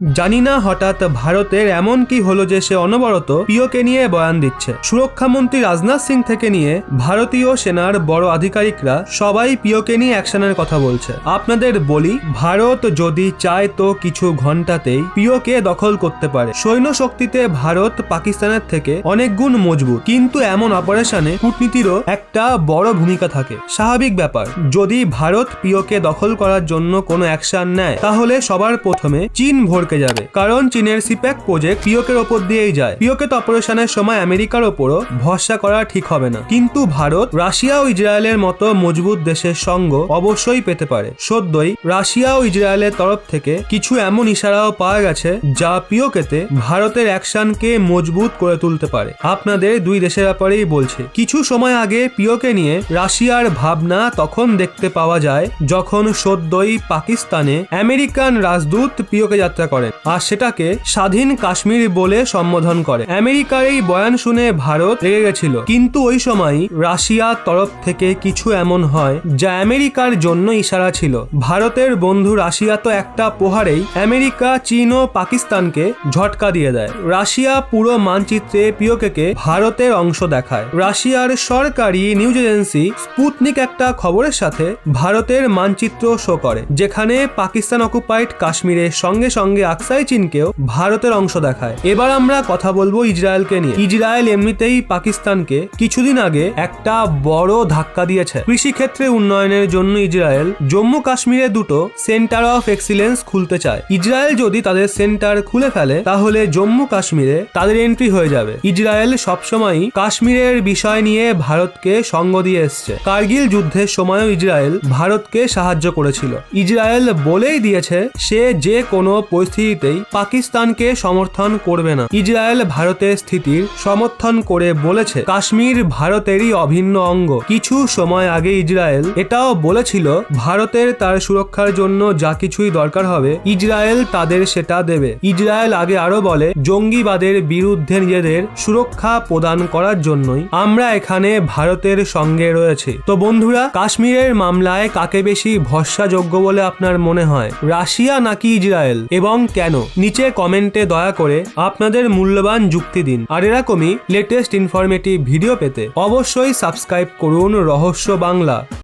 জানি না হঠাৎ ভারতের এমন কি হলো যে সে অনবরত পিওকে নিয়ে বয়ান দিচ্ছে। সুরক্ষামন্ত্রী রাজনাথ সিং থেকে নিয়ে ভারতীয় সেনার বড় আধিকারিকরা সবাই পিওকে নিয়ে অ্যাকশনের কথা বলছে। আপনাদের বলি, ভারত যদি চায় তো কিছু ঘন্টাতেই পিওকে দখল করতে পারে। সৈন্য শক্তিতে ভারত পাকিস্তানের থেকে অনেক গুণ মজবুত, কিন্তু এমন অপারেশনে কূটনীতিরও একটা বড় ভূমিকা থাকে। স্বাভাবিক ব্যাপার, যদি ভারত পিওকে দখল করার জন্য কোনো অ্যাকশন নেয় তাহলে সবার প্রথমে চীন ভরকে যাবে, কারণ চীনের সিপ্যাক প্রজেক্ট পিওকের ওপর দিয়েই যায়। পিওকেট অপারেশনের সময় আমেরিকার ওপরও ভরসা করা ঠিক হবে না, কিন্তু ভারত রাশিয়া ও ইসরায়েলের মতো মজবুত দেশের সঙ্গ অবশ্যই পেতে পারে। সদ্যই রাশিয়া ও ইসরায়েলের তরফ থেকে কিছু এমন ইশারাও পাওয়া গেছে যা পিওকেতে ভারতের অ্যাকশনকে মজবুত করে তুলতে পারে। আপনাদের দুই দেশের ব্যাপারেই বলছে। কিছু সময় আগে পিওকে নিয়ে রাশিয়ার ভাবনা তখন দেখতে পাওয়া যায় যখন সদ্যই পাকিস্তানে আমেরিকান রাজদূত পিওকে যাত্রা করেন আর সেটাকে স্বাধীন কাশ্মীর বলে সম্বোধন করে। আমেরিকার এই বয়ান শুনে ভারত রেগে গেছিল, কিন্তু ওই সময় রাশিয়ার তরফ থেকে কিছু এমন হয় যা আমেরিকার জন্য ইশারা ছিল। ভারতের বন্ধু রাশিয়া তো একটা প্রহারেই আমেরিকা, চীন ও পাকিস্তানকে ঝটকা দিয়ে দেয়। রাশিয়া পুরো মানচিত্রে পিওকে ভারতের অংশ দেখায়। রাশিয়ার সরকারি নিউজ এজেন্সি স্পুতনিক একটা খবরের সাথে ভারতের মানচিত্র শো করে, যেখানে পাকিস্তান অকুপাইড কাশ্মীরের সঙ্গে সঙ্গে আকসাই চীনকেও ভারতের অংশ দেখায়। এবার আমরা কথা বলবো ইসরায়েলকে নিয়ে। ইসরায়েল এমনিতেই পাকিস্তানকে কিছুদিন আগে একটা বড় ধাক্কা দিয়েছে। কৃষিক্ষেত্রে উন্নয়নের জন্য ইসরায়েল জম্মু কাশ্মীরে দুটো সেন্টার অফ এক্সিলেন্স খুলতে চায়। ইসরায়েল যদি তাদের সেন্টার খুলে ফেলে তাহলে জম্মু কাশ্মীরে তাদের এন্ট্রি হয়ে যাবে। ইসরায়েল সবসময়ই কাশ্মীরের বিষয় নিয়ে ভারতকে সঙ্গ দিয়ে এসছে। কার্গিল যুদ্ধের সময়ও ইসরায়েল ভারতকে সাহায্য করেছিল। ইসরায়েল বলেই দিয়েছে সে যে কোনো পরিস্থিতিতেই পাকিস্তানকে সমর্থন করবে না। ইসরায়েল ভারতের স্থিতির সমর্থন করে বলেছে কাশ্মীর ভারতেরই অভিন্ন অঙ্গ। কিছু সময় আগে ইসরায়েল এটাও বলেছিল ভারতের তার সুরক্ষার জন্য যা কিছুই দরকার হবে ইসরায়েল তাদের সেটা দেবে। ইসরায়েল আগে আরো বলে, জঙ্গিবাদের বিরুদ্ধে নিজেদের সুরক্ষা প্রদান করার জন্যই আমরা এখানে ভারতের সঙ্গে রয়েছি। তো বন্ধুরা, কাশ্মীরের মামলায় কাকে বেশি ভরসাযোগ্য বলে আপনার মনে হয়, রাশিয়া নাকি ইসরায়েল, এবং কেন? নিচে কমেন্টে দয়া করে আপনাদের মূল্যবান যুক্তি দিন। আর এরকমই লেটেস্ট ইনফরমেটিভ ভিডিও পেতে অবশ্যই সাবস্ক্রাইব করুন রহস্য বাংলা।